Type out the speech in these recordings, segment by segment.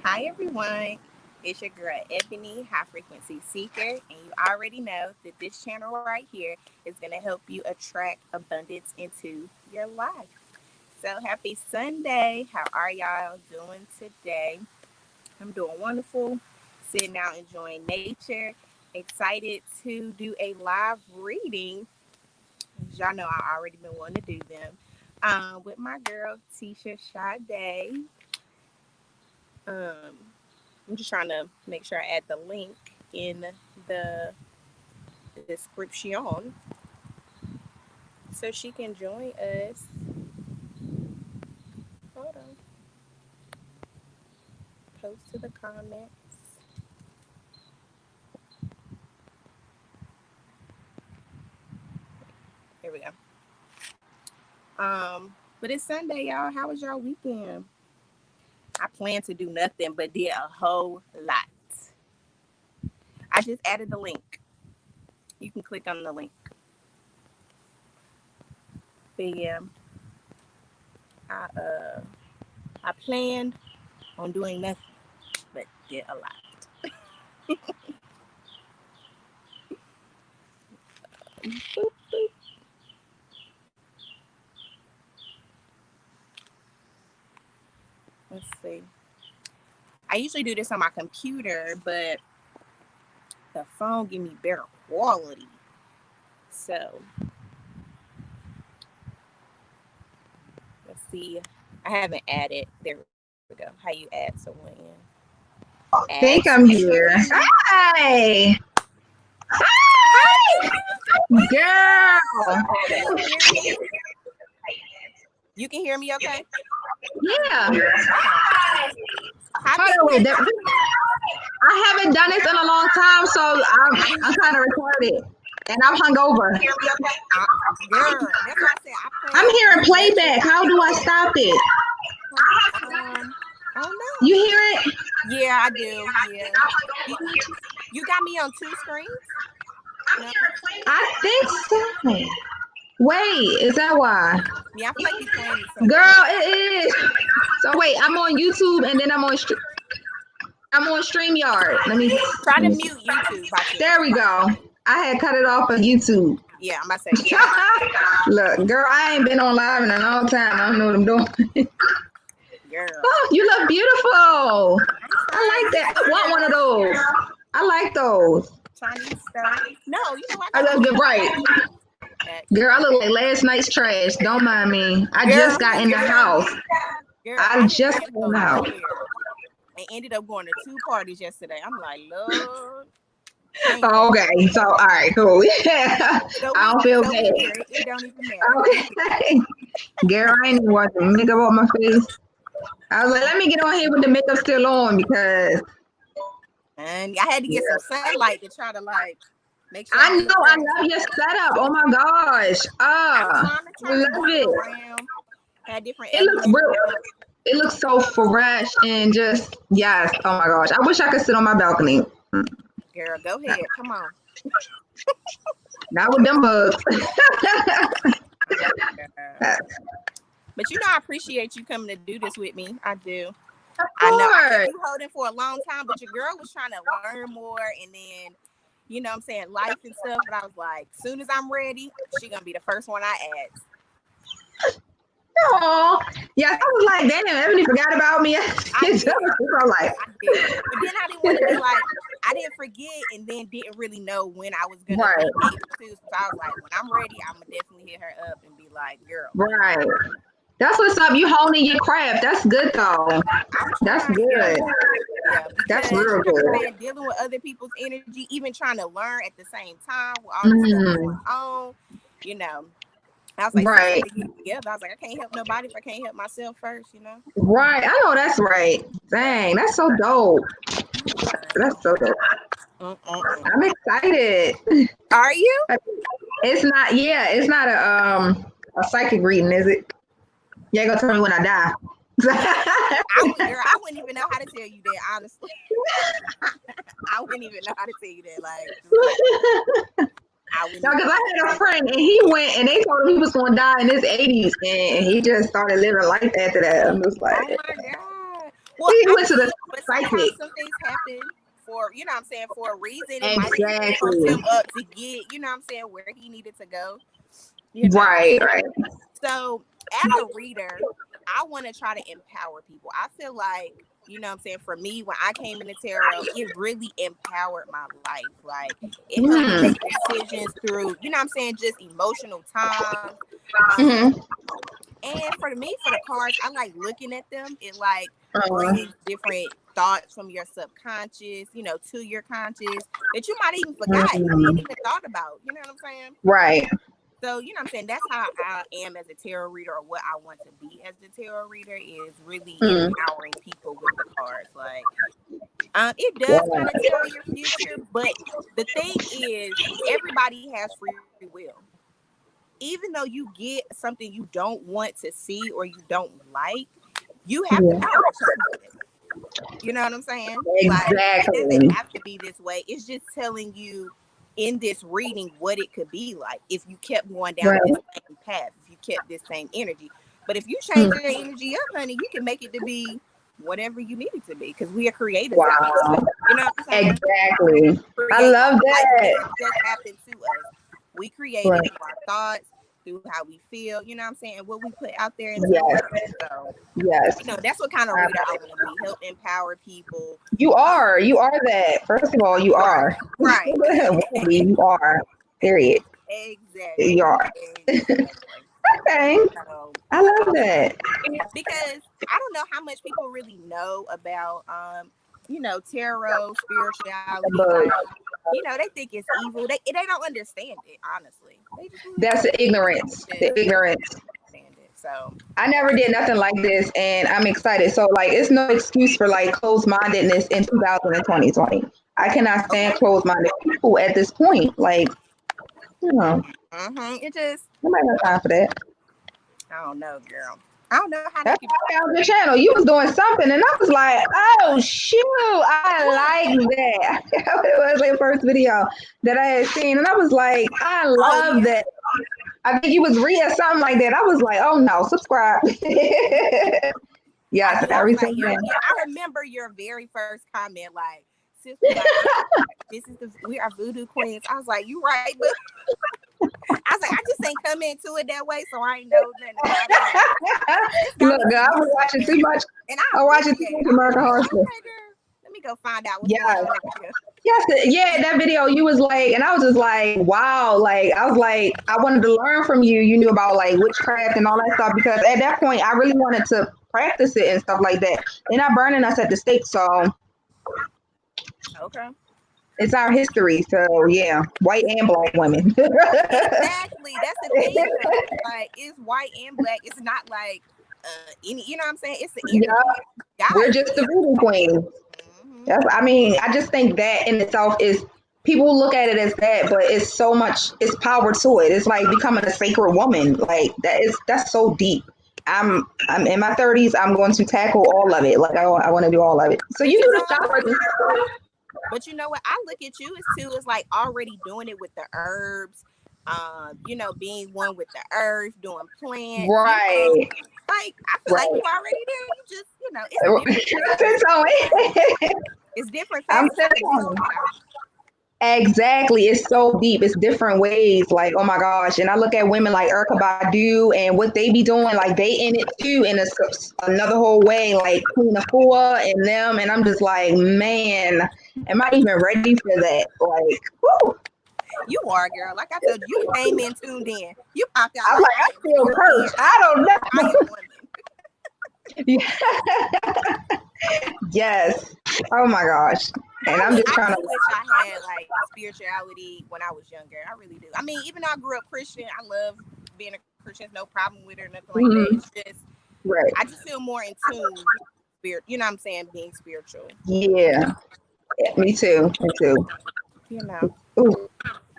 Hi everyone, it's your girl Ebony, High Frequency Seeker, and you already know that this channel right here is going to help you attract abundance into your life. So happy Sunday. How are y'all doing today? I'm doing wonderful, sitting out enjoying nature, excited to do a live reading. As y'all know, I already been wanting to do them with my girl Teshia Sade. Um, I'm just trying to make sure I add the link in the description so she can join us. Hold on. Post to the comments. Here we go. But it's Sunday, y'all. How was your weekend? I planned to do nothing but did a whole lot. I just added the link. You can click on the link. But yeah, I I planned on doing nothing but did a lot. Boop, boop. Let's see. I usually do this on my computer, but the phone give me better quality. So let's see. I haven't added. There we go. How you add someone in? I think I'm here. Hi. Hi. Girl. You can hear me okay? Yeah. Hold on, wait. I haven't done this in a long time, so I'm kind of recorded. And I'm hungover. Girl, that's what I said. I'm hearing playback. How do I stop it? Oh no. You hear it? Yeah, I do. Yeah. You got me on two screens? No. I think so. Wait, is that why? Yeah, I feel like you're playing it somewhere. Girl, it is. So wait, I'm on YouTube and then I'm on StreamYard. Let me try to mute YouTube. There we go. I had cut it off of YouTube. Yeah, I'm about to say. Yeah. Look, girl, I ain't been on live in a long time. I don't know what I'm doing. Girl. Oh, you look beautiful. I like that. I want one of those. I like those. Chinese stuff. No, you know I look good, right. Girl, I look like last night's trash. Don't mind me. I just got in the house. I just got in the house. And ended up going to 2 parties yesterday. I'm like, Lord. Oh, okay, so all right, cool. Yeah, so I don't feel bad. It don't even matter. Okay, girl, I ain't even watching makeup on my face. I was like, let me get on here with the makeup still on because. And I had to get some sunlight to try to make sure. I know, I love your setup. Oh my gosh, I love it. Had different. It looks real. It looks so fresh and just yes. Oh my gosh, I wish I could sit on my balcony. Girl, go ahead. Come on. Not with them bugs. But you know, I appreciate you coming to do this with me. I do. I know I've been holding for a long time, but your girl was trying to learn more, and then, you know what I'm saying, life and stuff. But I was like, soon as I'm ready, she's going to be the first one I ask. Oh, yeah, I was like, damn, Ebony forgot about me. I did. But then I didn't want to be like, I didn't forget and then didn't really know when I was going to be able to. So I was like, when I'm ready, I'm going to definitely hit her up and be like, girl. Right. That's what's up. You honing your craft. That's good, though. That's good. Yeah, that's real good. Dealing with other people's energy, even trying to learn at the same time with all this stuff going on, you know. I was like, right. Together. I was like, I can't help nobody if I can't help myself first, you know? Right. I know that's right. Dang, that's so dope. That's so dope. I'm excited. Are you? It's not, it's not a psychic reading, is it? You ain't gonna tell me when I die. I wouldn't even know how to tell you that, honestly. I wouldn't even know how to tell you that. No, because I had a friend and he went and they told him he was gonna die in his 80s and he just started living life after that. I'm just like, oh my God. Well, He I went to the mean, but sometimes psychic. some things happen for, you know what I'm saying, for a reason. It might have just pumped Exactly. him up to get, you know what I'm saying, where he needed to go, you know. Right, right. So as a reader, I want to try to empower people. I feel like, you know what I'm saying, for me, when I came into tarot, it really empowered my life. Like it helped me Mm. make decisions through, you know what I'm saying, just emotional times. Um, Mm-hmm. and for me, for the cards, I like looking at them. It like Uh, brings different thoughts from your subconscious, you know, to your conscious that you might even forgot, you ain't mm, even thought about. You know what I'm saying? right. So, you know what I'm saying? That's how I am as a tarot reader, or what I want to be as a tarot reader, is really Mm. empowering people with the cards. Like, it does Yeah. kind of tell your future, but the thing is, everybody has free will. Even though you get something you don't want to see or you don't like, you have the Yeah. power to change it. You know what I'm saying? Like, it doesn't Exactly. have to be this way. It's just telling you in this reading what it could be like if you kept going down Right. this same path, if you kept this same energy. But if you change Mm. your energy up, honey, you can make it to be whatever you need it to be, because we are creators of it. Wow. You know what I'm saying? Exactly. I Create love life that. didn't just happen to us. We create it Right. through our thoughts, through how we feel, you know what I'm saying, and what we put out there into the Yes. world. So, you Yes. know, that's what kind of I- reader I want to be. Help empower people. You Um, are. You are that. First of all, you right, are. right. You are. Period. You Exactly. are. Exactly. Okay. So, I love that. because I don't know how much people really know about, you know, tarot, spirituality. But Like, you know, they think it's evil. They don't understand it, honestly. They just really that's don't. the ignorance. Just The ignorance. understand it. So, I never did nothing like this, and I'm excited. So, like, it's no excuse for like closed mindedness in 2020. I cannot stand okay. closed minded people at this point. Like, you know, It just, nobody got time for that. I don't know, girl. I don't know how they That's could. why I found your channel. You was doing something, and I was like, "Oh shoot, I like that." It was like the first video that I had seen, and I was like, "I Oh, love yeah. that." I think you was Rhea something like that. I was like, "Oh no, subscribe." I Yes, knew. I was every like, single day. I remember your very first comment. Like, sis was like, this is we are voodoo queens. I was like, you right, but I was like, I just ain't come into it that way, so I ain't know nothing about it. And it's got Look, me girl, I was curious watching again, too much. and I I watching too appreciate it. much I was American like, Horror Story. okay, girl, let me go find out what's going Yes, on over here. yes, yeah. That video, you was like, and I was just like, wow. Like, I was like, I wanted to learn from you. You knew about like witchcraft and all that stuff because at that point, I really wanted to practice it and stuff like that. They're not burning us at the stake, so Okay. it's our history. So yeah, white and black women. Exactly. That's the thing, though. Like, it's white and black. It's not like any. You know what I'm saying? It's the Yeah, energy. we're Guides just the the voodoo queen. energy. That's, I mean, I just think that in itself is people look at it as that, but it's so much, it's power to it. It's like becoming a sacred woman. Like that's so deep. I'm in my 30s. I'm going to tackle all of it. Like I want to do all of it. So But you you need know to stop what? right there. But you know what? I look at you as too as like already doing it with the herbs. You know, being one with the earth, doing plants. You know, Right, like I feel like you right. already there. You just, you know, it's different That's facets. it, Tony. It's different I'm facets of it. telling you. Exactly. It's so deep. It's different ways. Like, oh my gosh. And I look at women like Erica Badu and what they be doing, like they in it too in another whole way, like Queen Afua and them. And I'm just like, man, am I even ready for that? Like, whew. You are, girl. Like I told you, you came in tuned in. You popped out I'm like like, I I am feel tuned in. cursed. I don't I am woman. know. Yes. Oh my gosh. And I'm just I trying do to, wish I had like spirituality when I was younger. I really do. I mean, even though I grew up Christian, I love being a Christian. No problem with it or nothing like that. It's mhm, just right. I just feel more in tune with spirit. You know what I'm saying? Being spiritual. Yeah. Me too. Me too. You know. Ooh,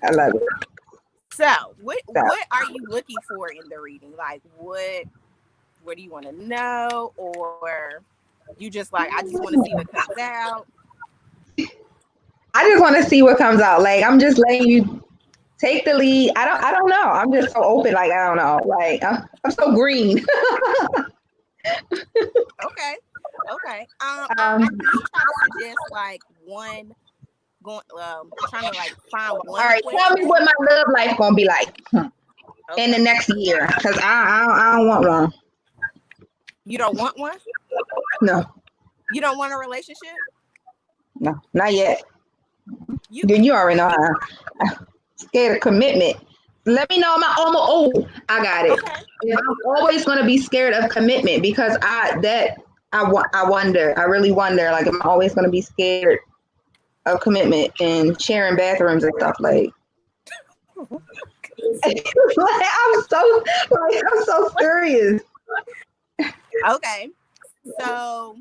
I love it. So, what So, what are you looking for in the reading? Like, what do you want to know, or you just like I just want to see what comes out? I just want to see what comes out. Like I'm just letting you take the lead. I don't know. I'm just so open. Like I don't know. Like I'm so green. Okay. Okay. I Um, did try to suggest like one going trying to like find all one right, tell me question. what my love life gonna be like in the Okay. next year, cause I don't want one. You don't want one? No, You don't want a relationship? no, not yet. You Then you already know I'm scared of commitment. Let me know. Oh, I got it. okay. And I'm always gonna be scared of commitment because I wonder. I really wonder. Like, am I always gonna be scared of commitment and sharing bathrooms and stuff like? I'm so serious. Okay. So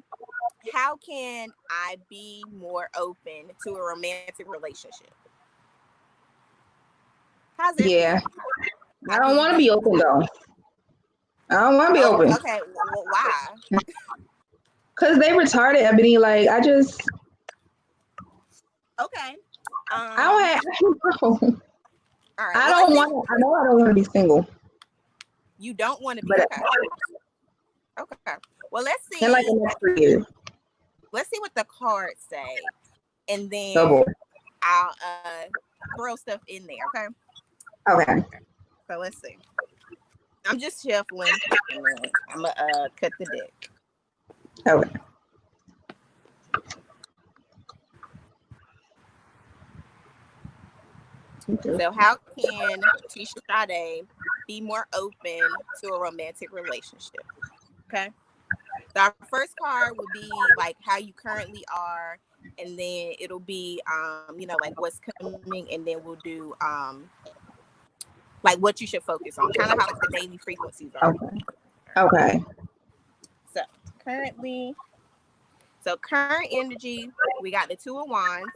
how can I be more open to a romantic relationship? How's that for you? Yeah, I How can don't you want to be be open though. I don't want to be oh open okay. Well, why? because they retarded. I mean, like Okay. I don't Um, have. all right. I Well, let's don't see. want to. I know I don't want to be single, You don't want to be but okay. Okay. Well, in like the next 3 years. let's see what the cards say, and Oh then boy. I'll throw stuff in there. Okay. Okay. So let's see. I'm just shuffling, and then I'm gonna cut the deck. Okay. So, how can Teshia Sade be more open to a romantic relationship? Okay. So, our first card would be like how you currently are, and then it'll be, like what's coming, and then we'll do, like what you should focus on, kind of how like the daily frequencies are. Okay. Okay. So, currently, so current energy, we got the Two of Wands,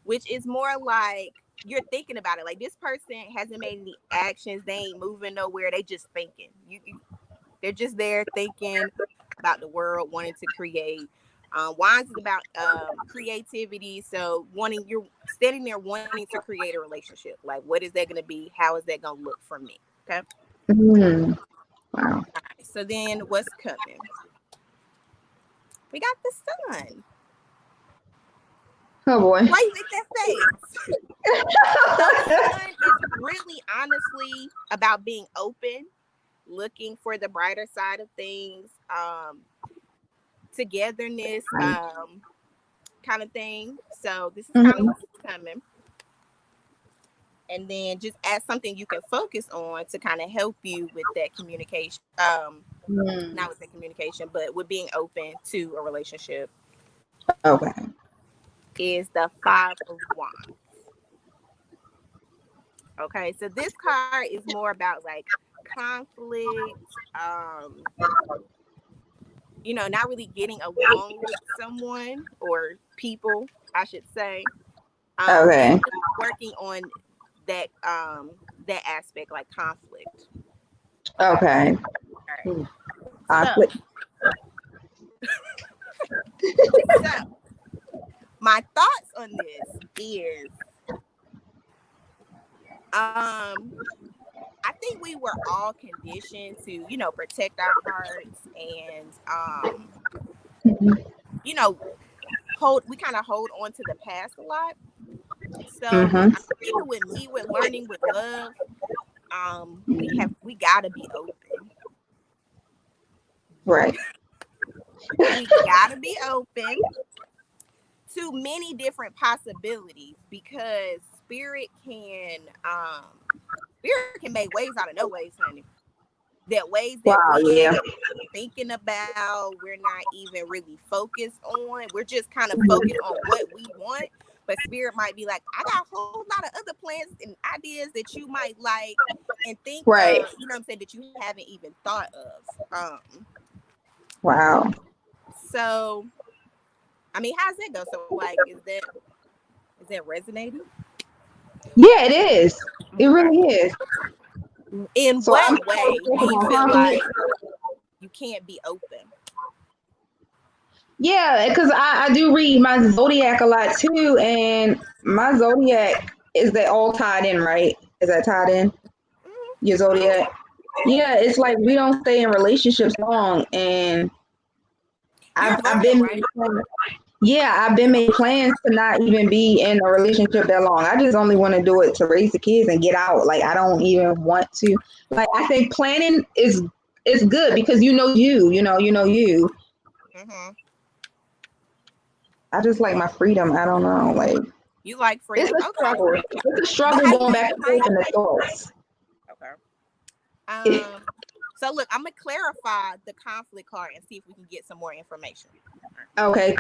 which is more like you're thinking about it. Like this person hasn't made any actions. They ain't moving nowhere. They just thinking. They're just there thinking about the world, wanting to create. Wands is about creativity. So you're standing there wanting to create a relationship. Like, what is that going to be? How is that going to look for me? Okay. Mm, wow. All right. So then, what's coming? We got the sun. Oh boy. Why you make that face? So the sun is really honestly about being open, looking for the brighter side of things, togetherness, kind of thing. So this is kind of Mhm. what's coming. And then just add something you can focus on to kind of help you with that communication. Mm, Not with the communication, but with being open to a relationship okay. is the Five of Wands. Okay, so this card is more about like conflict, not really getting along with someone or people, I should say, and Okay. really working on that aspect, like conflict. Okay, Okay. all right. Hmm. So, Conflict. so my thoughts on this is, um, I think we were all conditioned to, protect our hearts and, you know, we kind of hold on to the past a lot. So Mm-hmm. even with me, with learning with love, we gotta be open. Right. We gotta be open to many different possibilities because spirit can make ways out of no ways, honey. That ways that Wow. we Yeah. ain't thinking about, we're not even really focused on. We're just kind of Mhm. focused on what we want. But spirit might be like, I got a whole lot of other plans and ideas that you might like and think Right. of, what I'm saying, that you haven't even thought of. Wow. So I mean, how's that go? So like, is that resonating? Yeah, it is. It Okay. really is. In So I'm what way do talking you about feel conflict. like you can't be open? Yeah, because I do read my zodiac a lot too, and my zodiac is they all tied in, right? Is that tied in? Your zodiac? Yeah, it's like we don't stay in relationships long, and You're I've older, been right? yeah, I've been made plans to not even be in a relationship that long. I just only want to do it to raise the kids and get out. Like I don't even want to. Like I think planning is good because you know you. Hmm. I just like my freedom. I don't know. Like You like it's freedom. a Okay. struggle. It's a But struggle how you going make back the and forth in plan? the thoughts. Okay. Um, so look, I'm gonna clarify the conflict card and see if we can get some more information. Okay.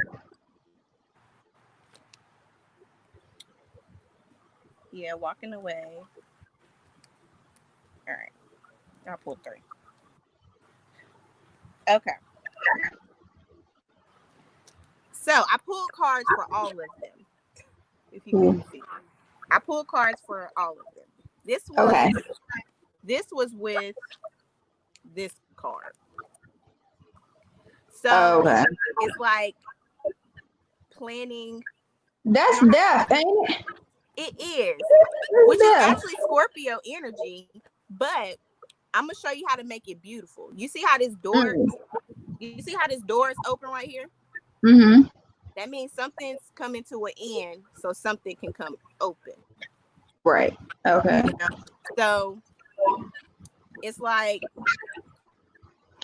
Yeah, walking away. All right. I pulled three. Okay. So I pulled cards for all of them, if you Ooh, couldn't see. I pulled cards for all of them. This okay. was this was with this card. So Okay. it's like planning. You That's don't have death, ain't it? it is, which is That's actually Scorpio energy, but I'm gonna show you how to make it beautiful. You see how this death. door you see how this door is open right here? Mm-hmm. That means something's coming to an end, so something can come open. Right. Okay. You know? So it's like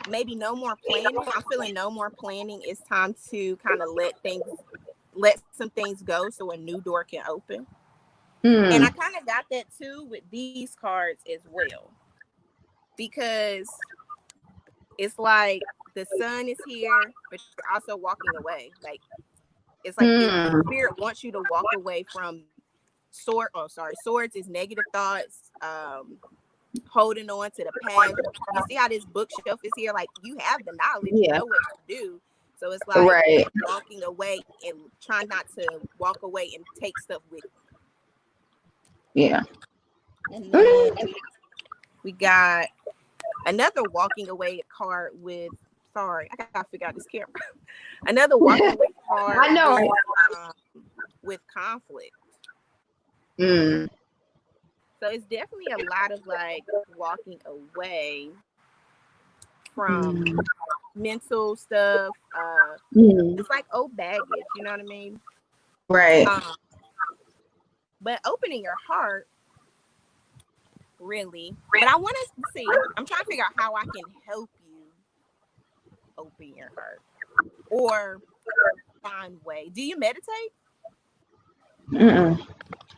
maybe no more planning. I'm feeling no more planning. It's time to kind of let some things go so a new door can open. And I Mm. kind of got that too with these cards as well. Because it's like the sun is here, but you're also walking away. Like it's like Mm. spirit wants you to walk away from swords is negative thoughts, holding on to the past. You see how this bookshelf is here? Like you have the knowledge, you Yeah. know what to do. So it's like Right. walking away and trying not to walk away and take stuff with Yeah. you. And then Mm. we got another walking away card with sorry, I gotta figure out this camera. Another walking away card I know. with conflict. Mm. So it's definitely a lot of like walking away from Mm. mental stuff. Mm. It's like old baggage, you know what I mean? Right. Um, but opening your heart, really. But I want to see. I'm trying to figure out how I can help you open your heart or find way. Do you meditate? Mm-mm.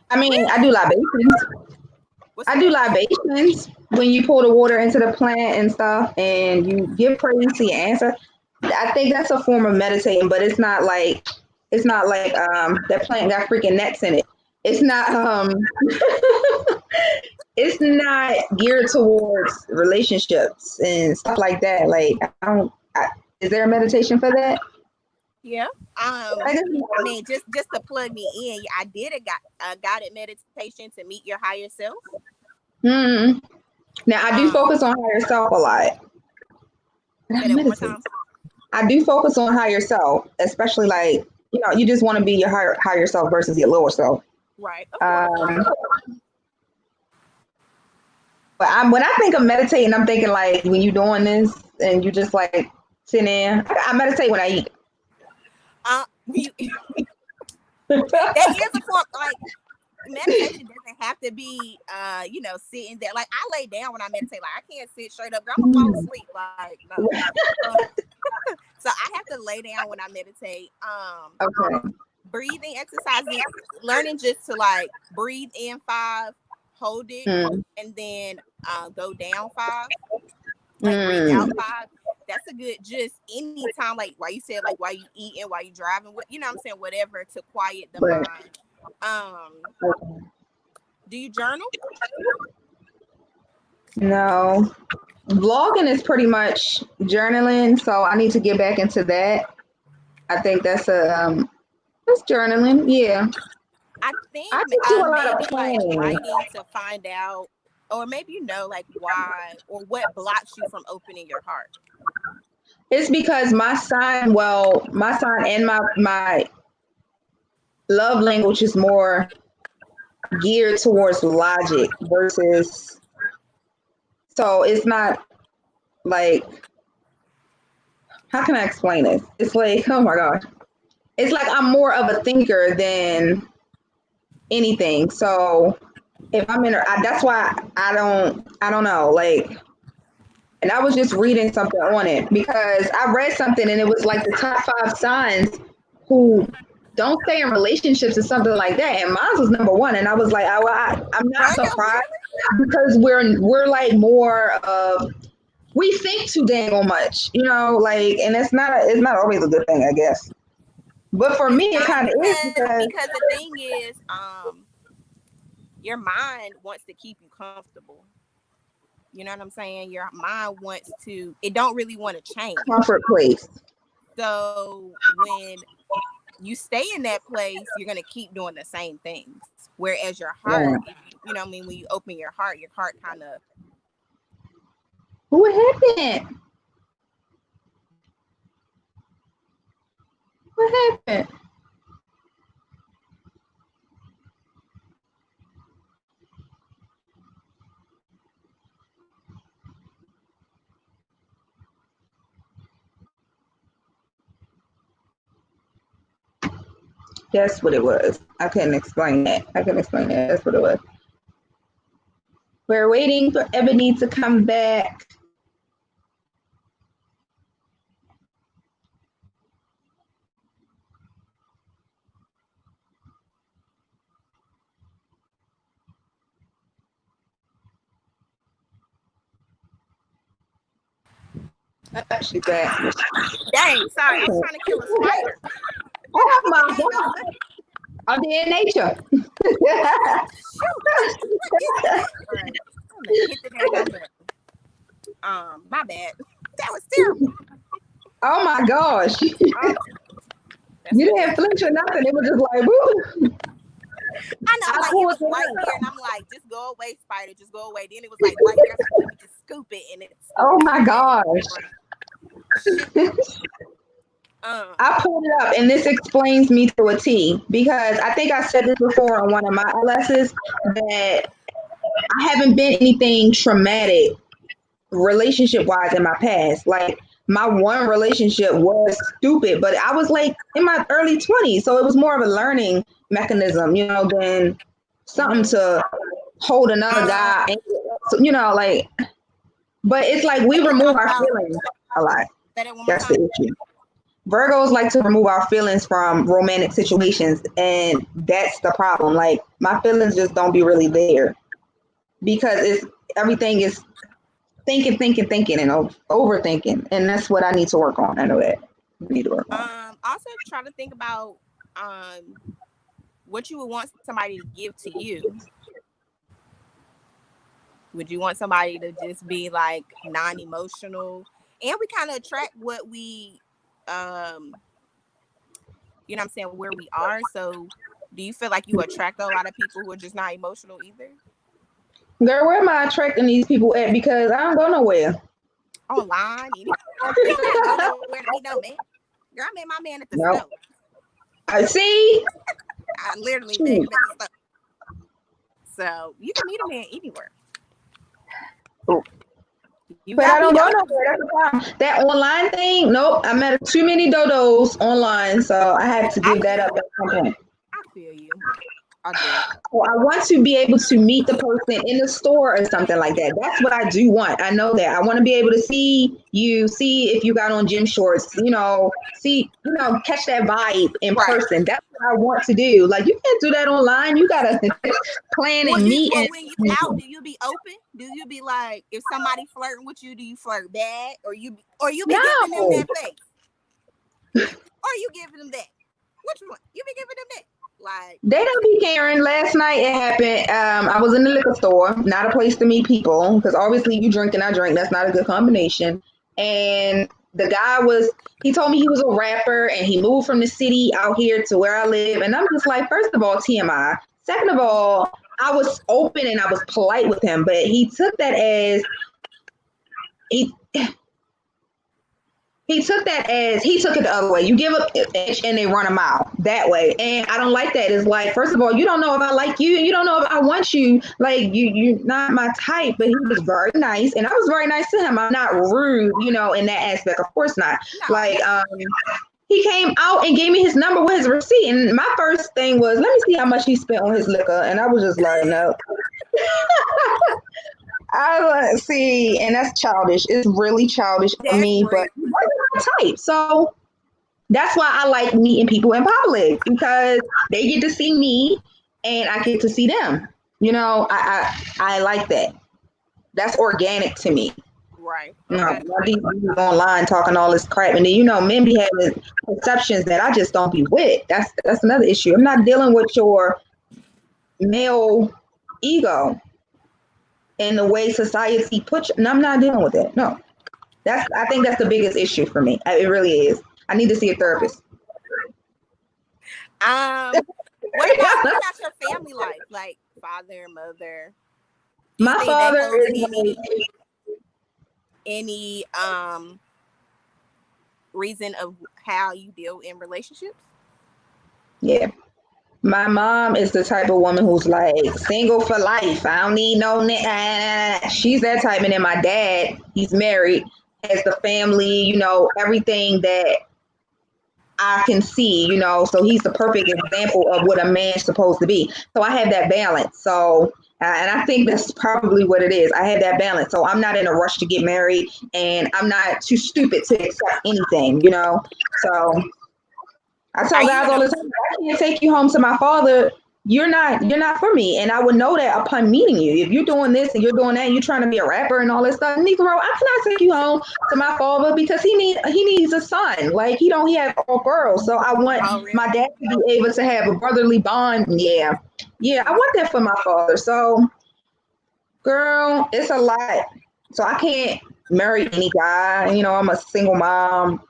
I mean, I do Really? libations. What's I do that? libations when you pour the water into the plant and stuff, and you give praise to your answer. I think that's a form of meditating, but it's not like that plant got freaking nets in it. It's not it's not geared towards relationships and stuff like that. Like I don't. Is there a meditation for that? Yeah. I just, I mean, just to plug me in, I did a guided meditation to meet your higher self. hmm. Now I do Um, focus on higher self a lot. But I say that one more meditate. time. I do focus on higher self, especially like you just want to be your higher self versus your lower self. Right, of course. Um, but when I think of meditating, I'm thinking like when you're doing this and you just like sitting there. I meditate when I eat. You, that is a form like meditation doesn't have to be sitting there. Like I lay down when I meditate. Like I can't sit straight up. I'm gonna fall Mm. asleep. Like no. Uh, so I have to lay down when I meditate. Okay. Breathing exercises, learning just to like breathe in 5, hold it, Mm. and then go down 5. Like breathe Mm. out 5. That's a good just anytime like while you said like while you eating, while you driving, what you know what I'm saying, whatever to quiet the Right. mind. Um, do you journal? No. Vlogging is pretty much journaling, so I need to get back into that. I think that's journaling. Yeah. I think I just do a lot of maybe like planning. writing to find out, or maybe like why or what blocks you from opening your heart. It's because my sign and my love language is more geared towards logic versus so it's not like how can I explain this? It's like, oh my gosh. It's like I'm more of a thinker than anything. So if I'm in, that's why I don't know. Like, and I was just reading something on it because I read something and it was like the top 5 signs who don't stay in relationships or something like that. And mine was number one. And I was like, I'm not Virgo, surprised really? because we're like more of we think too dang on much, you know, like, and it's not always a good thing, I guess. But for It's me, it not kind of is because because the thing is, your mind wants to keep you comfortable. You know what I'm saying? Your mind wants to. It don't really want to change. comfort place. So when you stay in that place, you're gonna keep doing the same things. Whereas your Yeah. heart, if you know what I mean, when you open your heart kind of. What happened? What happened? That's what it was. I couldn't explain that. I couldn't explain that. That's what it was. We're waiting for Ebony to come back. She's back. Dang, sorry, I was trying to kill a spider. That Oh hit my the dang on God. button. I'm in nature. Shoot, what is that? All right, I'm gonna hit the dang on button. My bad. That was terrible. Oh my gosh. Um, that's You what didn't that. flinch or nothing. It was just like, woo. I know, I like it pulled was it right up. there, and I'm like, just go away, spider, just go away. Then it was like right there. I was like, let me just scoop it, and it Oh scooped it. my Dang, gosh. shoot. Um, I pulled it up and this explains me to a T because I think I said this before on one of my lessons that I haven't been anything traumatic relationship wise in my past. Like my one relationship was stupid, but I was like in my early 20s. So it was more of a learning mechanism, you know, than something mm-hmm. to hold another guy. So, you know, like, but it's like we What you remove talking our about? feelings a lot. Say that one more That's the time. issue. Virgos like to remove our feelings from romantic situations, and that's the problem. Like my feelings just don't be really there because it's everything is thinking, and overthinking, and that's what I need to work on. I know that I need to work on. Also try to think about what you would want somebody to give to you. Would you want somebody to just be like non-emotional? And we kind of attract what we, you know what I'm saying, where we are. So do you feel like you attract a lot of people who are just not emotional either? Girl, where am I attracting these people at? Because I don't go nowhere. Online? You gotta go nowhere to meet no man. Girl, I met my man at the No, store. I see. I literally met Shoot. him at the store. So you can meet a man anywhere. You But gotta I be don't go open. nowhere. That's the problem. That online thing, nope. I met too many dodos online, so I had to I give that feel up at some point. I feel you. I do. Well, I want to be able to meet the person in the store or something like that. That's what I do want. I know that. I want to be able to see you, see if you got on gym shorts, you know, see, you know, catch that vibe in Right. person. That's what I want to do. Like, you can't do that online. You got to plan and meet. Well when you out, do you be open? Do you be like if somebody flirting with you, do you flirt back, or you be giving them No, that face, or you giving them that? Which one? You be giving them that? Like they don't be caring. Last night it happened. I was in the liquor store, not a place to meet people because obviously you drink and I drink. That's not a good combination. And the guy was, he told me he was a rapper and he moved from the city out here to where I live. And I'm just like, first of all, TMI. Second of all, I was open and I was polite with him, but he took that as he he took it the other way. You give up an inch and they run a mile that way. And I don't like that. It's like, first of all, you don't know if I like you and you don't know if I want you. Like you're not my type, but he was very nice. And I was very nice to him. I'm not rude, in that aspect. Of course not. No. Like, he came out and gave me his number with his receipt. And my first thing was, let me see how much he spent on his liquor. And I was just like, no. See, and that's childish. It's really childish of That's me, but rude. he's my type. So that's why I like meeting people in public because they get to see me and I get to see them. I like that. That's organic to me. Right. No, Okay. these people online talking all this crap, and then men be having perceptions that I just don't be with. That's another issue. I'm not dealing with your male ego and the way society puts. No, I'm not dealing with it. No, I think that's the biggest issue for me. It really is. I need to see a Okay. therapist. What about your family life? Like father, mother? Do you My think that father holds is like, any reason of how you deal in relationships? yeah. My mom is the type of woman who's like single for life. I don't need no. She's that type, and then my dad, he's married, has the family, everything that I can see, so he's the perfect example of what a man's supposed to be. So I have that balance. So, and I think that's probably what it is. I have that balance. So I'm not in a rush to get married and I'm not too stupid to accept anything. So I Are tell you guys in all a the time, I can't take you home to my father. You're not for me. And I would know that upon meeting you. If you're doing this and you're doing that, and you're trying to be a rapper and all this stuff, Negro, I cannot take you home to my father because he needs a son. Like he have all girls. So I want Oh, my really? dad to be able to have a brotherly bond. Yeah. Yeah, I want that for my father. So girl, it's a lot. So I can't marry any guy. I'm a single mom.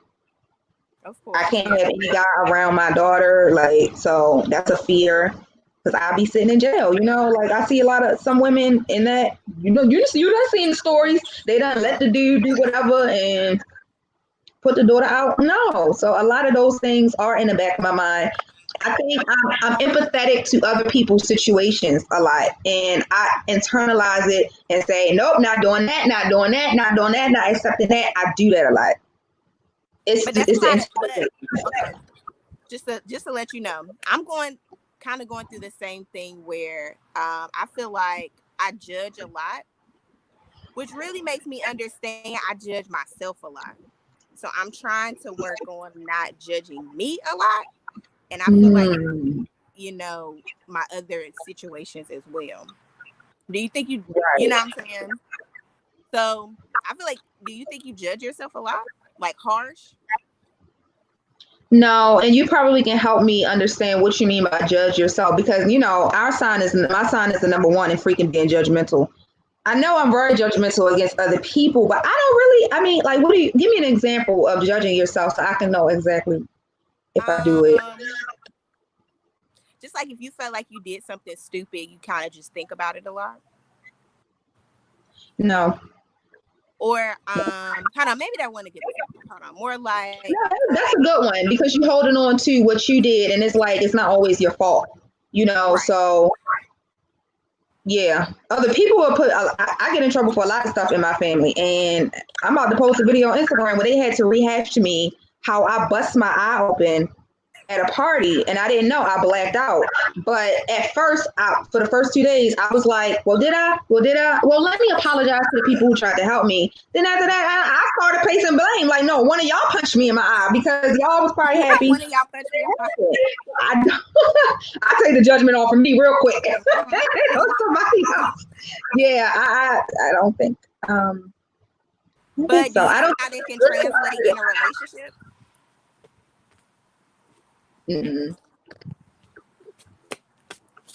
Of I course, can't yeah. have any guy around my daughter, like, so that's a fear because I'll be sitting in jail. Like I see a lot of some women in that. You done seen the stories. They done let the dude do whatever and put the daughter out. No, so a lot of those things are in the back of my mind. I think I'm empathetic to other people's situations a lot, and I internalize it and say, nope, not doing that, not doing that, not doing that, not accepting that. I do that a lot. But that's a It's lot of. But important. okay, just to let you know, I'm going through the same thing where I feel like I judge a lot, which really makes me understand I judge myself a lot. So I'm trying to work on not judging me a lot, and I feel like Mm, my other situations as well. Do you think you right. know what I'm saying? So I feel like, do you think you judge yourself a lot, like harsh? No, and you probably can help me understand what you mean by judge yourself because my sign is the number one in freaking being judgmental. I know I'm very judgmental against other people, but I don't really. I mean, like, what do you give me an example of judging yourself so I can know exactly if I do it? Um, just like if you felt like you did something stupid, you kind of just think about it a lot. No, Or hold on, maybe that one a good example. Hold on, more like no, that's a good one because you're holding on to what you did, and it's like it's not always your fault. right. So yeah, other people will put. I get in trouble for a lot of stuff in my family, and I'm about to post a video on Instagram where they had to rehash to me how I bust my eye open at a party, and I didn't know I blacked out. But at first, for the first 2 days, I was like, "Well, did I? Well, did I? Well, let me apologize to the people who tried to help me." Then after that, I started placing blame. Like, no, one of y'all punched me in my eye because y'all was probably happy. One of y'all punched me. I, I take the judgment off of me real quick. Somebody else. Yeah, I don't think. I think But do so. you I see don't. how that can translate in a relationship? Mm-mm.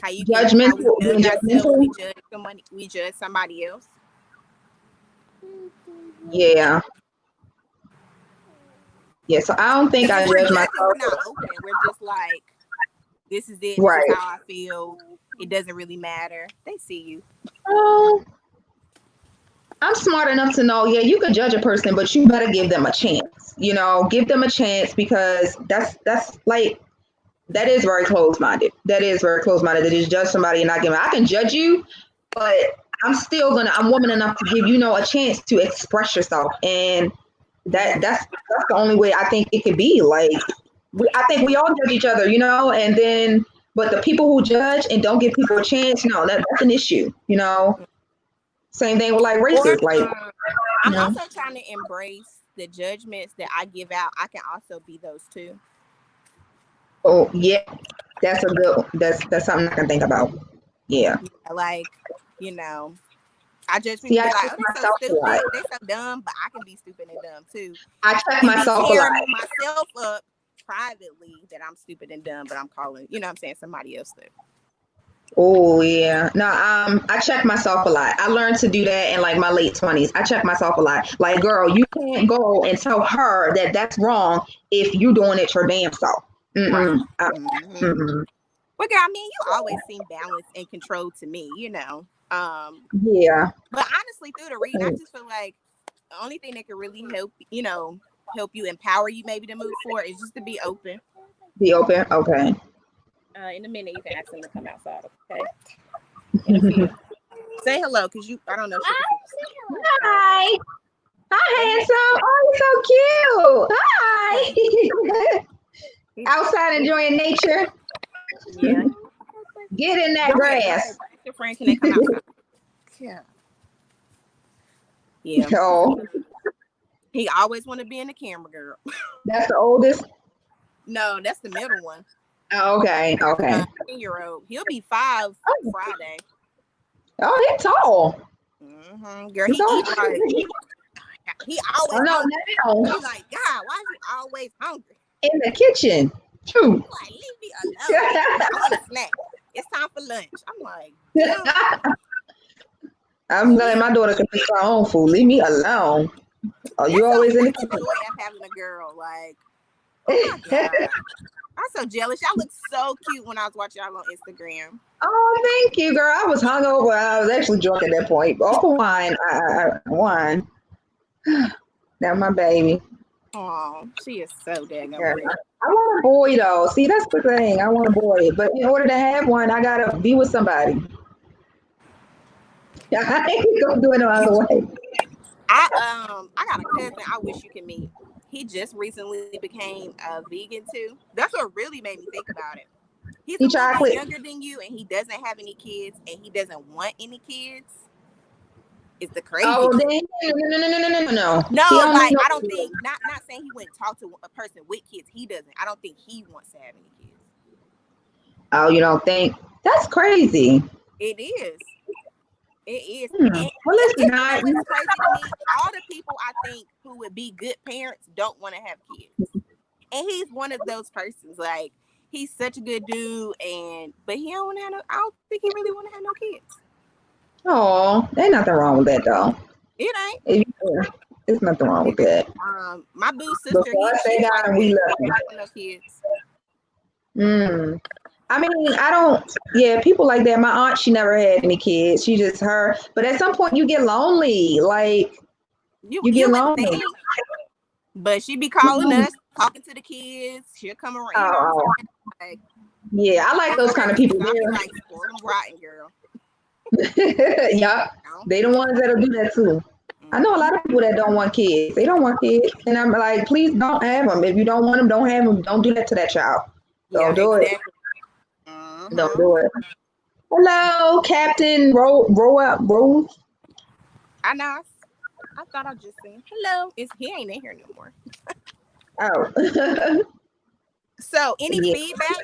How we Judgmental, being judge ourselves, judgmental. we judge somebody else. Yeah, yeah. So I don't think Because I if we're judge judging, we're myself. not open. We're just like, this is it. This is Right. how I feel. It doesn't really matter. They see you. Um, I'm smart enough to know, yeah, you could judge a person, but you better give them a chance. Give them a chance because that's like that is very close minded. That is very close minded to just judge somebody and not give them. I can judge you, but I'm woman enough to give a chance to express yourself, and that's the only way I think it could be. Like I think we all judge each other, and then but the people who judge and don't give people a chance, no, that's an issue. Same thing with like Or races, like I'm also trying to embrace the judgments that I give out. I can also be those too. oh yeah, that's something I can think about. Yeah. Like, you know, I judge See, people I be like, check oh, they so myself a lot. stupid, they so dumb, but I can be stupid and dumb too. I check And be myself a lot. tearing myself up privately that I'm stupid and dumb, but I'm calling, you know what I'm saying, somebody else that. Oh yeah. No, I check myself a lot. I learned to do that in like my late 20s. I check myself a lot. Like, girl, you can't go and tell her that that's wrong if you doing it your damn self. Right. Mm-mm. Mm-hmm. Mm-mm. Well, girl, I mean, you always seem balanced and controlled to me, you know. Yeah. But honestly, through the reading, I just feel like the only thing that could really help you, empower you maybe to move forward is just to be open. Be open. Okay. In a minute, you can ask them to come outside, okay? In a few. Say hello, because I don't know. Hi. Hi, handsome. Oh, you're so cute. Hi. Outside enjoying nature. Yeah. Get in that Go ahead. grass. Your friend, can they come outside? Yeah. Yeah. Oh, He always want to be in the camera, girl. that's the oldest. No, that's the middle one. Oh, okay. Okay. 10-year-old. He'll be 5 Friday. Oh, he's tall. Mm-hmm. Girl, He's he tall. eat like he always. Oh no, hungry. now He's like, God, why is you always hungry? in the kitchen. True. Like, leave me alone. I want a snack. It's time for lunch. I'm like, damn. I'm letting my daughter can make her own food. Leave me alone. Oh, you always in the That's the kitchen. joy of having a girl. Like, oh my God. I'm so jealous. Y'all look so cute when I was watching y'all on Instagram. Oh, thank you, girl. I was hungover. I was actually drunk at that point. Off of wine. Wine. That's my baby. Oh, she is so daggone Yeah. pretty. I want a boy though. See, that's the thing. I want a boy, but in order to have one, I gotta be with somebody. I ain't gonna do it no other way. I got a cousin I wish you could meet. He just recently became a vegan too. That's what really made me think about it. He's a He little bit chocolate. younger than you, and he doesn't have any kids, and he doesn't want any kids. It's the crazy. Oh, then no. No, He don't like need no I don't kids. think not saying he wouldn't talk to a person with kids. He doesn't. I don't think he wants to have any kids. Oh, you don't think? That's crazy. It is. It is. And Well, it's, listen, you know what's crazy to me? All the people I think who would be good parents don't want to have kids. And he's one of those persons. Like, he's such a good dude, but he don't want to have I don't think he really want to have no kids. oh, there's nothing wrong with that though. It ain't. There's nothing wrong with that. My boo sister, Before I say she's that, like and we that. love She you. don't want no kids. Mm. I mean, I don't. Yeah, people like that. My aunt, she never had any kids. She just her. But at some point, you get lonely. Like you get You would lonely. think, but she be calling us, talking to the kids. She'll come around. You know what I'm Oh, saying? Like, yeah, I like those kind of people. I'll be like, spoil them rotten, girl. Yeah, they the ones that'll do that too. I know a lot of people that don't want kids. They don't want kids, and I'm like, please don't have them. If you don't want them, don't have them. Don't do that to that child. Don't do it. Don't do it. Hello, Captain Rose. I know. I thought I just seen hello. He ain't in here no more. Oh. So, any feedback?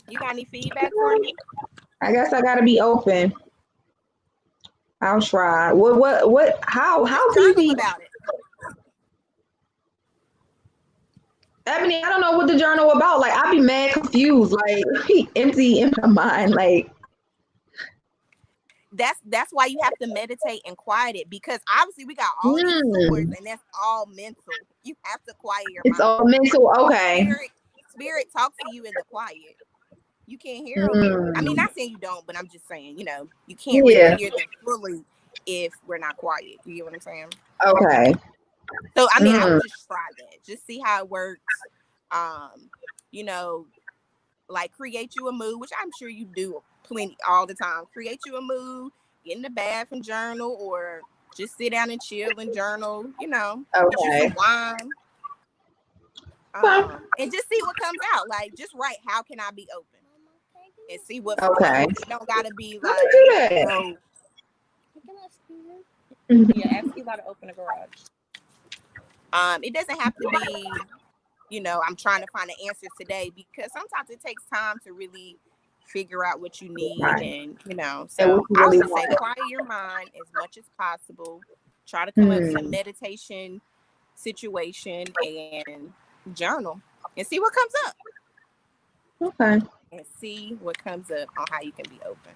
You got any feedback for me? I guess I gotta be open. I'll try. How Journal easy? about it. Ebony, I don't know what the journal about. Like, I be mad confused, like empty in my mind. Like, that's why you have to meditate and quiet it, because obviously we got all these swords and that's all mental. You have to quiet your it's mind. all mental. Okay. Spirit talks to you in the quiet. You can't hear them. I mean, not saying you don't, but I'm just saying, you can't really hear them fully if we're not quiet. You get what I'm saying? Okay. So I mean, I would just try that. Just see how it works. You know, like create you a mood, which I'm sure you do plenty all the time. Create you a mood, get in the bath and journal, or just sit down and chill and journal. You know, get you Okay. some wine. And just see what comes out. Like, just write, how can I be open? And see what Okay. flows. It don't gotta be Let's like, do that. oh, yeah, ask Eli to open the garage. It doesn't have to be, you know, I'm trying to find the answers today, because sometimes it takes time to really figure out what you need, Right. and you know, And so what you I would really just say want. quiet your mind as much as possible. Try to come up with some meditation situation and journal and see what comes up. Okay. And see what comes up on how you can be open.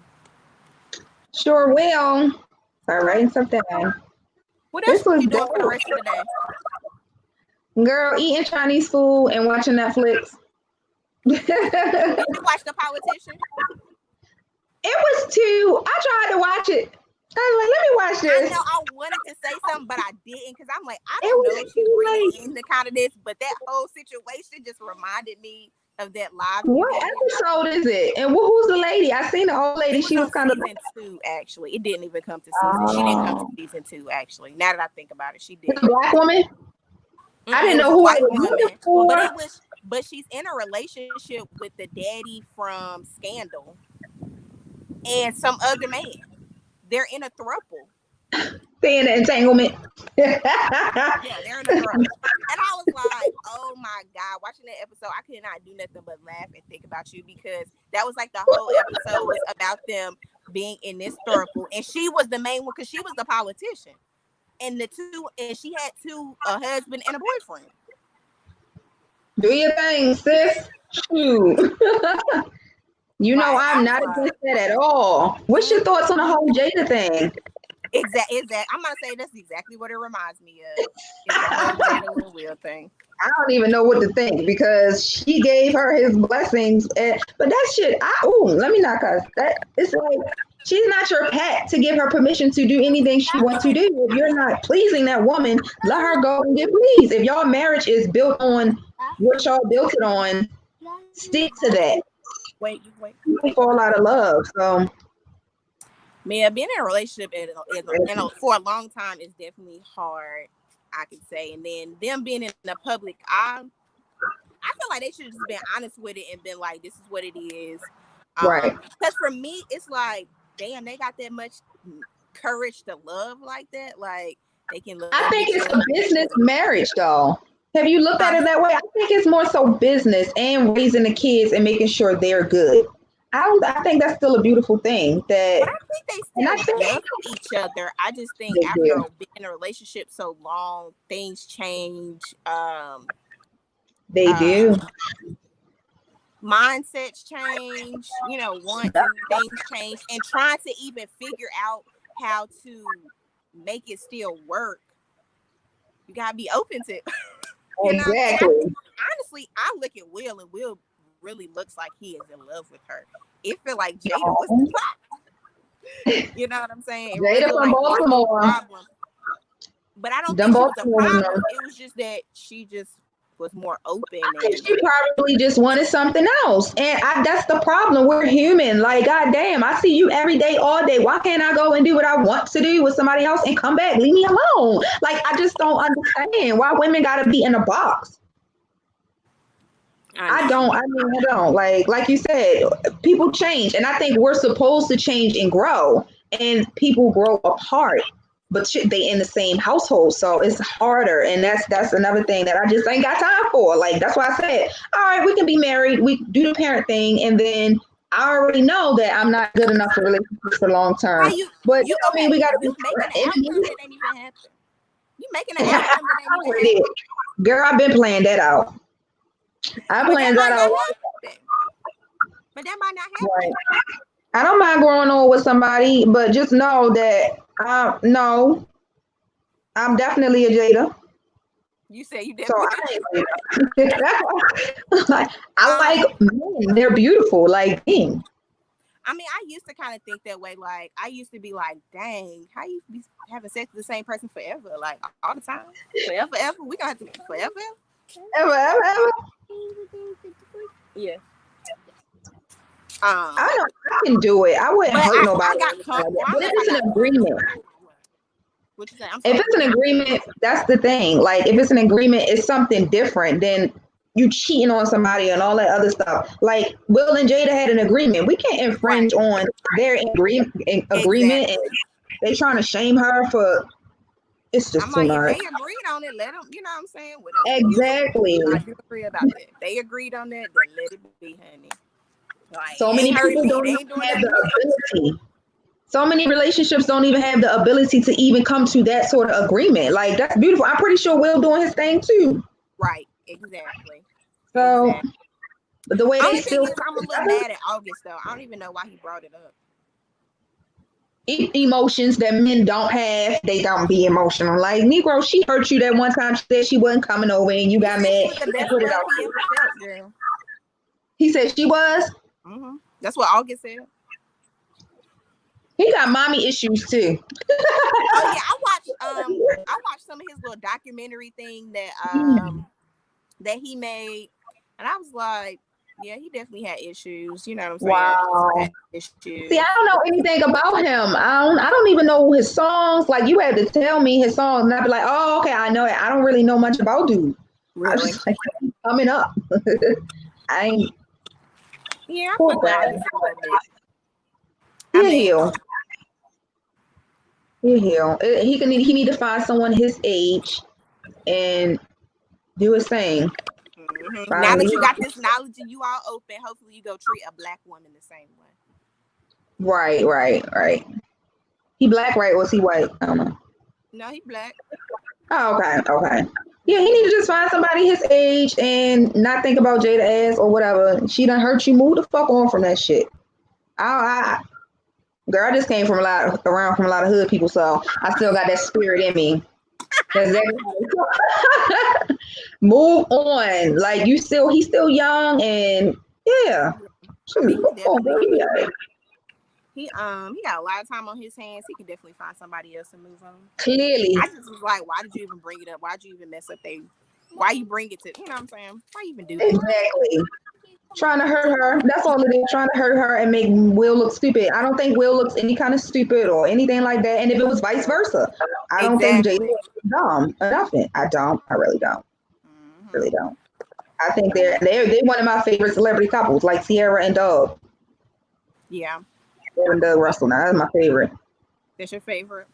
Sure will. Start writing something down. What else This was you doing for the dope. rest of the day? Girl, eating Chinese food and watching Netflix. Did you watch The Politician? It was too. I tried to watch it. I was like, let me watch I this. know I wanted to say something, but I didn't, because I'm like, I It don't was know if she's too late. really into kind of this, but that whole situation just reminded me of that live What TV. episode is it? And who's the lady? I seen the old lady. It was She was on kind of. season 2, actually. It didn't even come to season. She didn't come to season 2, actually. Now that I think about it, she It's didn't. a black woman. I didn't It was know a who I white was looking woman, for. but she's in a relationship with the daddy from Scandal and some other man. They're in a throuple. Seeing the entanglement. Yeah, they're in a throuple. And I was like, oh my God, watching that episode, I could not do nothing but laugh and think about you, because that was like the whole episode was about them being in this throuple. And she was the main one, because she was the politician. And she had two, a husband and a boyfriend. Do your thing, sis. Shoot. You know Like, I'm I was not like, against that at all. What's your thoughts on the whole Jada thing? I'm gonna say that's exactly what it reminds me of. It's the whole Jada and Will thing. I don't even know what to think because she gave her his blessings, but that shit. Let me not cuss. That it's like she's not your pet to give her permission to do anything she wants to do. If you're not pleasing that woman, let her go and get pleased. If your marriage is built on what y'all built it on, stick to that. Wait, you wait. You fall out of love. So Man, being in a relationship for a long time is definitely hard, I could say. And then them being in the public eye, I feel like they should have just been honest with it and been like, this is what it is. right. Because for me, it's like, damn, they got that much courage to love like that. Like, they can love I think each it's other. a business marriage though. Have you looked at it that way? I think it's more so business and raising the kids and making sure they're good. I think that's still a beautiful thing. But That I think they and I still think love each other. I just think they after do. being in a relationship so long, things change. They Uh, do. Mindsets change. You know, wants and things change, and trying to even figure out how to make it still work. You gotta be open to, you know. And Exactly. honestly, I look at Will, and Will really looks like he is in love with her. It feel like Jada was the problem. You know what I'm saying? It Jada really from like was the Baltimore. problem. But I don't Them think she was a Baltimore problem. women. It was just that she just was more open. I think And she probably just wanted something else. And that's the problem. We're human. Like, goddamn, I see you every day, all day. Why can't I go and do what I want to do with somebody else and come back? Leave me alone. Like, I just don't understand why women gotta be in a box. I know. I don't. Like you said, people change. And I think we're supposed to change and grow. And people grow apart. But they in the same household, so it's harder, and that's another thing that I just ain't got time for. Like that's why I said, all right, we can be married, we do the parent thing, and then I already know that I'm not good enough for relationships for long Why term. you But you I mean, okay? we got to be You making an outcome that ain't even happen. You making an I outcome that ain't even already did. happen. Girl, I've been playing that out. I But that planned that might out. not happen. But that might not happen. Right. I don't mind growing old with somebody, but just know that no, I'm definitely a Jada. You say you So definitely. I like men. They're beautiful. Like, dang. I mean, I used to kind of think that way. Like, I used to be like, dang, how you be having sex with the same person forever? Like, all the time? Forever, ever? We gonna have to forever? Ever, ever, ever. Yeah. I know I can do it. I wouldn't But hurt I nobody. got Like comfortable. that. I don't But know if if I it's got an agreement, comfortable. What you say? I'm if sorry. it's an agreement, that's the thing. Like if it's an agreement, it's something different than you cheating on somebody and all that other stuff. Like Will and Jada had an agreement. We can't infringe Right. on their agreement, and Exactly. they trying to shame her for. It's I'm just too like, if much. they agreed on it, let them, you know what I'm saying? Whatever you do, Exactly. I do agree about that. They agreed on that, then let it be, honey. Like, So it many ain't hurting people me. don't They even ain't doing have nothing to me. the ability. So many relationships don't even have the ability to even come to that sort of agreement. Like that's beautiful. I'm pretty sure Will doing his thing too. Right. Exactly. So Exactly. but the way they Only thing still is, I'm a little mad at August, though. I don't even know why he brought it up. emotions that men don't have, they don't be emotional. Like Negro, she hurt you that one time. She said she wasn't coming over, and you He got said she mad was the and best put it love out. he ever felt, girl. He said she was. That's what August said. He got mommy issues too. Oh yeah, I watched some of his little documentary thing that he made, and I was like, yeah, he definitely had issues. You know what I'm saying? Wow. Had issues. See, I don't know anything about him. I don't even know his songs. Like you had to tell me his songs, and I'd be like, oh, okay, I know it. I don't really know much about dude. I was Really? just like coming up. I ain't Yeah, I poor fuck with guy. August a little bit. I He'll mean, heal. He'll heal. He need to find someone his age and do his thing. now Find that me. you got this knowledge and you all open, hopefully you go treat a black woman the same way. Right, right, right. He black, right? Or was he white? I don't know. No, he black. Oh, okay, okay. Yeah, Yeah, he he need to black. just find somebody his age and not think about Jada ass or whatever. She done hurt you. Move the fuck on from that shit. Girl, I just came from around from a lot of hood people, so I still got that spirit in me. That's exactly move on. Like he's still young, and yeah, I shoot, mean, move he on, definitely girl. can. Yeah. He got a lot of time on his hands. He can definitely find somebody else to move on. Clearly, I just was like, why did you even bring it up? Why'd you even mess up they? Why you bring it to? You know what I'm saying? Why you even do that? exactly. Trying to hurt her. That's all it is. Trying to hurt her and make Will look stupid. I don't think Will looks any kind of stupid or anything like that. And if it was vice versa, I don't think Jada Exactly. is dumb or nothing. I don't. I really don't. Really Hmm. don't. I think they're one of my favorite celebrity couples, like Sierra and Doug. Yeah, Sierra and Doug Russell. Now that's my favorite. that's your favorite.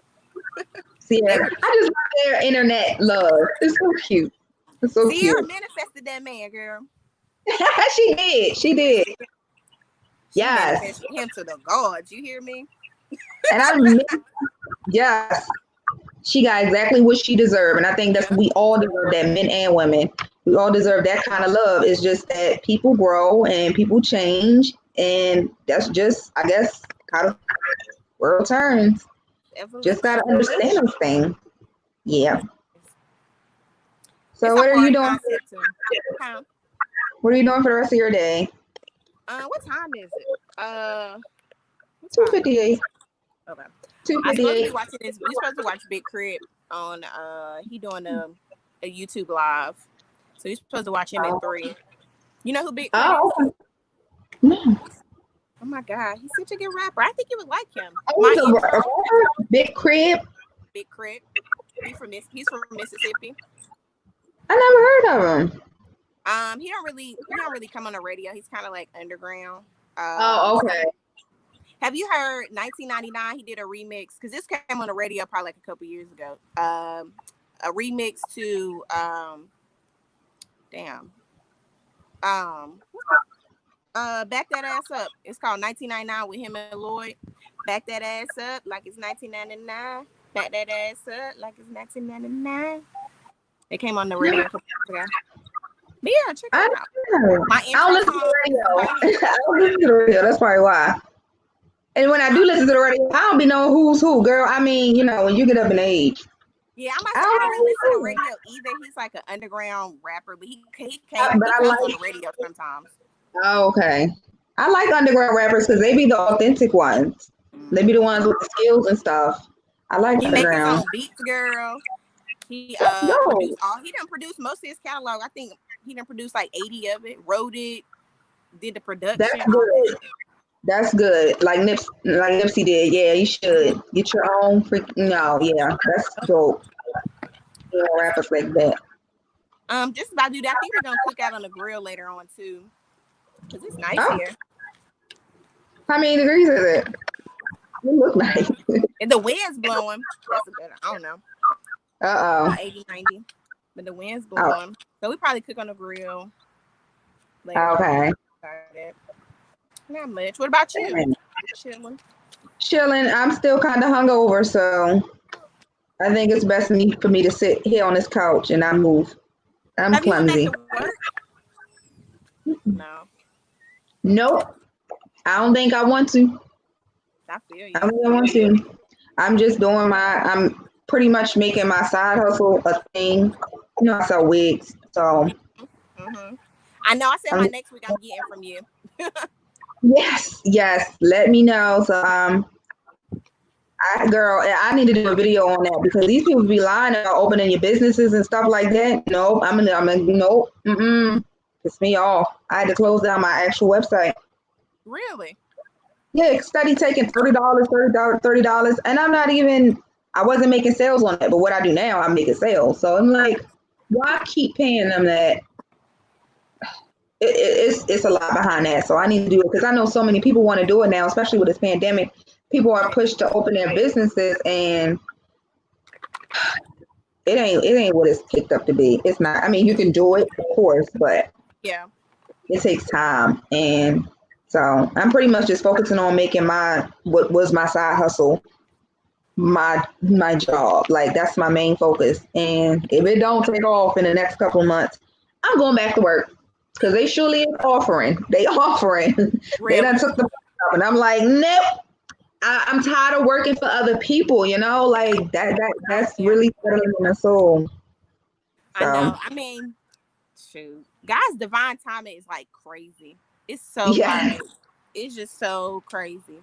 Sierra. They I just love their internet love. It's so cute. It's so Sierra cute. manifested that man, girl. She did. She did. She Yes. manifested him to the gods. You hear me? And yes, she got exactly what she deserved. And I think that's Yeah. we all deserve that, men and women. We all deserve that kind of love. It's just that people grow and people change. And that's just, I guess, how the world turns. Just got to Evolution. understand those things. Yeah. It's So a what are you hard doing? concept too. Huh? What are you doing for the rest of your day? What time is it? What Two time is fifty it? eight. Okay. Two I'm fifty supposed to be eight. watching this. You're supposed to watch Big Crip on he doing a YouTube live. So you're supposed to watch him at 3. You know who Big Crit is? Oh, okay. No. Oh my god, he's such a good rapper. I think you would like him. Oh, My he's intro, a big crib. Big Crit. He's from Mississippi. I never heard of him. He don't really come on the radio. He's kind of like underground. Oh, So okay. have you heard 1999? He did a remix because this came on the radio probably like a couple years ago. A remix to damn back that ass up. It's called 1999 with him and Lloyd. Back that ass up like it's 1999. Back that ass up like it's 1999. It came on the Never. radio a couple years ago. But yeah, check I him out. don't know. My I don't intro listen to song the is by radio. him. I don't listen to the radio. That's probably why. And when I do Huh? listen to the radio, I don't be knowing who's who, girl. I mean, when you get up in age, Yeah, I might I say I don't don't really listen to know who's radio either. He's like an underground rapper, but who. But he I comes on like. the radio sometimes. Oh, okay. I like underground rappers because they be the authentic ones. They be the ones with the skills and stuff. I like He make his underground. own beats, girl. He No, produced all. He done produced most of his catalog. I think he done produced like 80 of it. Wrote it, did the that's production, all that good. shit. That's good. Like Nipsey did. Yeah, you Yeah. should get your own freak. No, yeah, that's dope. Yeah, rappers like that. Just about to do that. I think we're gonna cook out on the grill later on too, cause it's nice Oh, here. how many degrees is it? It look nice. And the wind's blowing. That's a good. I don't know, Uh about 80, 90. But the wind's oh. blowing, so we probably cook on the grill later Oh, on. okay. Not much. What about you? Dang. Chilling. Chilling. I'm still kind of hungover, so I think it's best for me to sit here on this couch and not move. I'm Have you went back clumsy. to work? No, Nope. I don't think I want to. I feel I you. don't think I want to. I'm just doing I'm pretty much making my side hustle a thing. You know, I sell wigs. So Hmm. I know. I said my I'm, next week I'm getting from you. yes, yes. Let me know. So girl, I need to do a video on that because these people be lying about opening your businesses and stuff like that. Nope, nope. Piss me off. I had to close down my actual website. Really? Yeah, study taking $30, $30, and I'm not even. I wasn't making sales on it, but what I do now, I'm making sales. So I'm like, why keep paying them that? It's a lot behind that. So I need to do it because I know so many people want to do it now, especially with this pandemic. People are pushed to open their businesses, and it ain't what it's picked up to be. It's not. I mean, you can do it, of course, but Yeah. it takes time, and so I'm pretty much just focusing on making my what was my side hustle my job. Like that's my main focus. And if it don't take off in the next couple of months, I'm going back to work because they surely is offering. They offering. They done Really? took the up, and I'm like, nope. I'm tired of working for other people. Like that's Yeah. really settling in my soul. I know. So I mean, shoot, guys, divine timing is like crazy. It's so yeah, like, it's just so crazy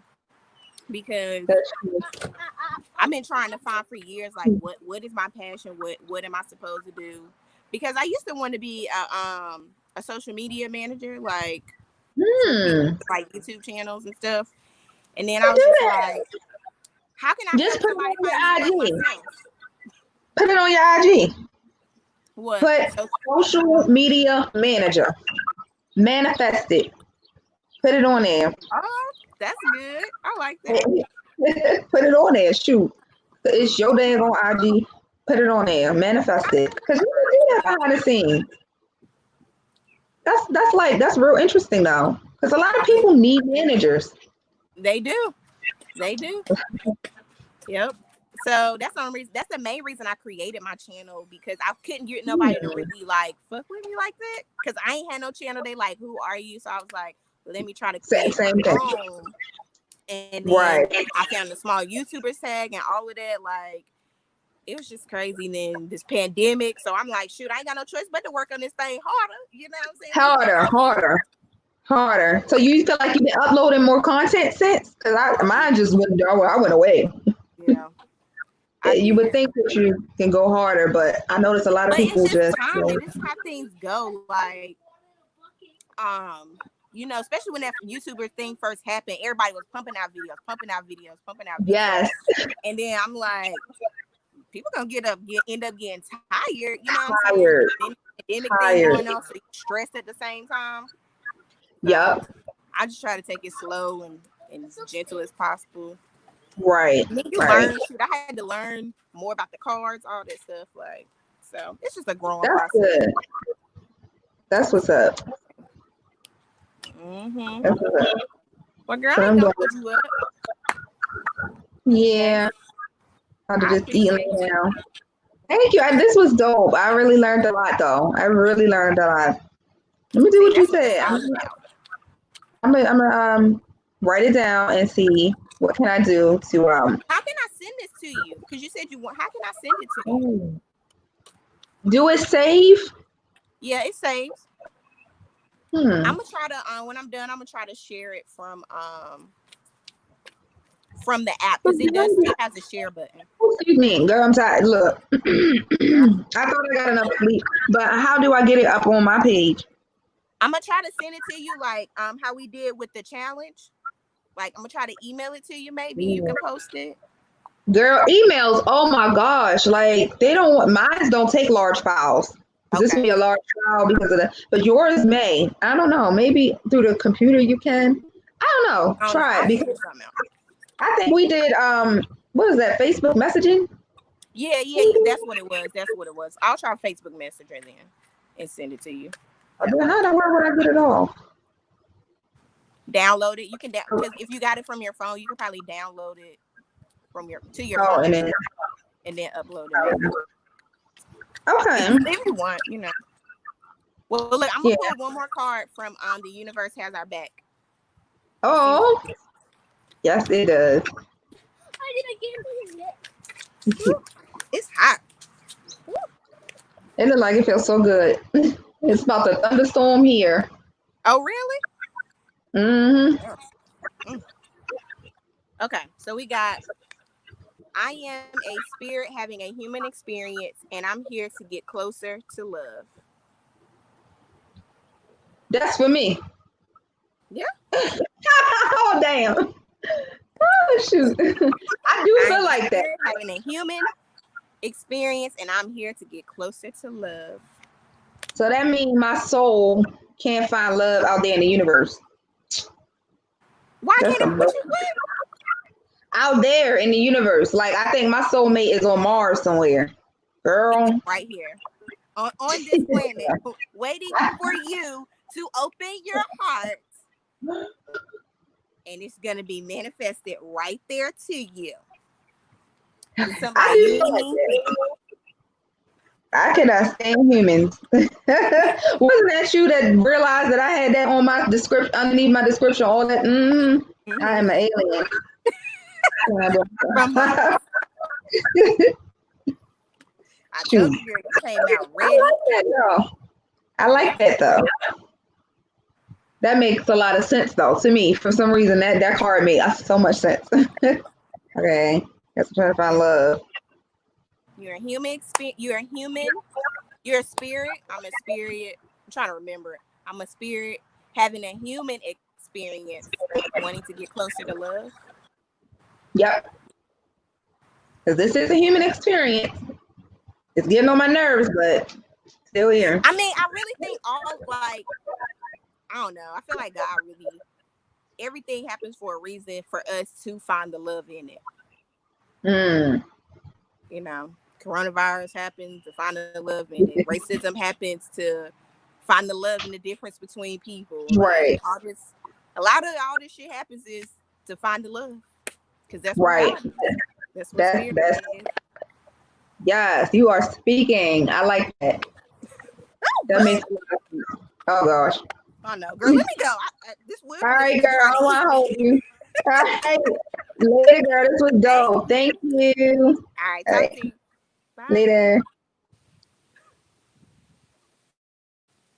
because that's I've been trying to find for years like what is my passion? What am I supposed to do? Because I used to want to be a social media manager, like for people hmm. like YouTube channels and stuff. And then I Do was just that. like, how can I Just help put it somebody if I on ain't even help your IG. myself? Put it on your IG. What? Put So, social media manager. Manifest it. Put it on there. oh, that's good. I like that. Put it on there. Shoot. It's your dang on IG. Put it on there. Manifest it. Because you can do that behind the scenes. That's real interesting though. Because a lot of people need managers. They do. They do. Yep. So that's the only reason. That's the main reason I created my channel because I couldn't get nobody to Hmm. really like fuck with me like that. Because I ain't had no channel. They like, who are you? So I was like, let me try to Same, create my same thing. own. And then Right. I found the small YouTubers tag and all of that. Like it was just crazy. And then this pandemic. So I'm like, shoot, I ain't got no choice but to work on this thing harder. You know what I'm saying? Keep Harder, going. harder, harder. So you feel like you've been uploading more content since? Because mine just I went away. Yeah, I You would did. think that you can go harder, but I notice a lot of But it's people just just time, and it's how things go. Like, um, especially when that YouTuber thing first happened, everybody was pumping out videos, pumping out videos, pumping out videos, yes, and then I'm like, people gonna end up getting tired. You know what I'm saying? tired, Then the pandemic thing tired. going on, so you stressed at the same time. So Yep, I just try to take it slow and as gentle as possible. right, And then you right. learn. Shoot, I had to learn more about the cards, all that stuff. Like, so it's just a growing That's process. good. That's what's up. Mm-hmm. That's what's up. Well, girl, So I ain't I'm gonna going, hold you up. Okay. yeah, I'll I just eat appreciate you. now. Thank you. This was dope. I really learned a lot, though. I really learned a lot. Let me do See, what you that's what it's said. all about. I'm gonna write it down and see what can I do to How can I send this to you? Because you said you want. How can I send it to you? do it save. Yeah, it saves. Hmm. I'm gonna try to when I'm done, I'm gonna try to share it from the app because it does still has a share button. Excuse me, girl. I'm tired. Look, Girl, I thought I got enough sleep, but how do I get it up on my page? I'm gonna try to send it to you like how we did with the challenge. Like I'm gonna try to email it to you. Maybe you can post it. Girl, emails. Oh my gosh, like they don't want mine. Don't take large files. This may Okay. be a large file because of that, but yours may. I don't know. Maybe through the computer you can. I don't know. I don't know. Try it I'll because figure something out. I think we did. What is that? Facebook messaging. Yeah, yeah, that's what it was. That's what it was. I'll try Facebook Messenger then and send it to you. That Then how works. the world would I get it all? Download it. You can because if you got it from your phone, you can probably download it from your to your Oh, phone and then and then upload it maybe okay, if you want. Well, look, I'm gonna yeah. pull one more card from the universe has our back and see what Oh, it is. yes, it does. Why did I get it? It's hot. It looks like it feels so good. It's about to thunderstorm here. Oh, really? Mm-hmm. Mm. Okay, so we got I am a spirit having a human experience, and I'm here to get closer to love. That's for me. Yeah. Oh damn. Oh shoot. I do I am feel a like that. spirit having a human experience, and I'm here to get closer to love. So that means my soul can't find love out there in the universe. Why That's can't it? some What real you what? out there in the universe. Like I think my soulmate is on Mars somewhere. It's Girl. right here on this planet, waiting for you to open your heart, and it's gonna be manifested right there to you. It's I somebody do many, feel like many that. people. I cannot stand humans. Wasn't that you that realized that I had that on my description underneath my description? All that. I Hmm. am an alien. From Mars. I told Shoot. you, girl, you came I out ready. like that though. I Yeah. like that though. That makes a lot of sense though to me. For some reason, that card made so much sense. Okay, guess I'm trying to find Yeah. love. You're a human. You're a human. You're a spirit. I'm a spirit. I'm trying to remember it. I'm a spirit having a human experience, wanting to get closer to love. Yep, because this is a human experience. It's getting on my nerves, but still here. I mean, I really think all like I don't know. I feel like God really everything happens for a reason for us to find the love in it. Mm, You know, coronavirus happens to find the love in it. Racism happens to find the love and the difference between people. Like right, all this, a lot of all this shit happens is to find the love because that's what right. God is. That's what That's spirit that's is. yes. You are speaking. I like that. Oh, That makes but a lot of sense. Oh gosh. oh no, girl, let me go. This would All really right, be girl. I trying to don't want eat to me. hold you. All right, later, girl. This was Thank dope. you. Thank you. All right, All talk right, to you. Bye. later.